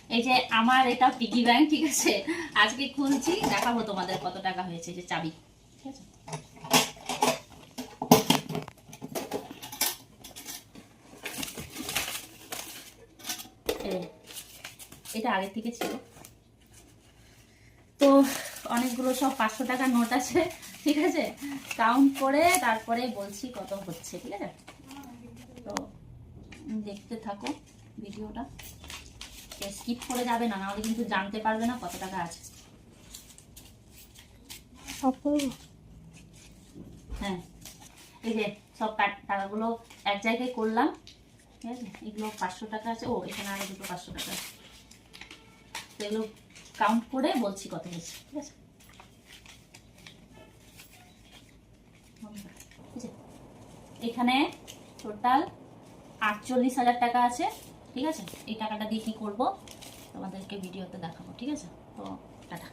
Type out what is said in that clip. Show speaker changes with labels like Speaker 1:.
Speaker 1: এই যে আমার এটা পিগি ব্যাংক, ঠিক আছে, আজকে খুলছি, দেখাবো তোমাদের কত টাকা হয়েছে। যে চাবি, ঠিক আছে, এটা আগে থেকে ছিল। তো অনেকগুলো সব 500 টাকার নোট আছে, ঠিক আছে, কাউন্ট করে তারপরে বলছি কত হচ্ছে, ঠিক আছে। তো দেখতে থাকো ভিডিওটা, স্কিপ করে যাবে না, নাহলে কিন্তু জানতে পারবে না কত টাকা আছে। হ্যাঁ, এই যে সব টাকাগুলো এক জায়গায় করলাম, ঠিক আছে। এগুলো 500 টাকা আছে, ও এখানে আরো দুটো 500 টাকা আছে। তো এগুলো কাউন্ট করে বলছি কত হয়েছে, ঠিক আছে। এখানে টোটাল 48,000 টাকা আছে, ঠিক আছে। এই টাকাটা দিয়ে কি করবো তোমাদেরকে ভিডিওতে দেখাবো, ঠিক আছে। তো টাটা।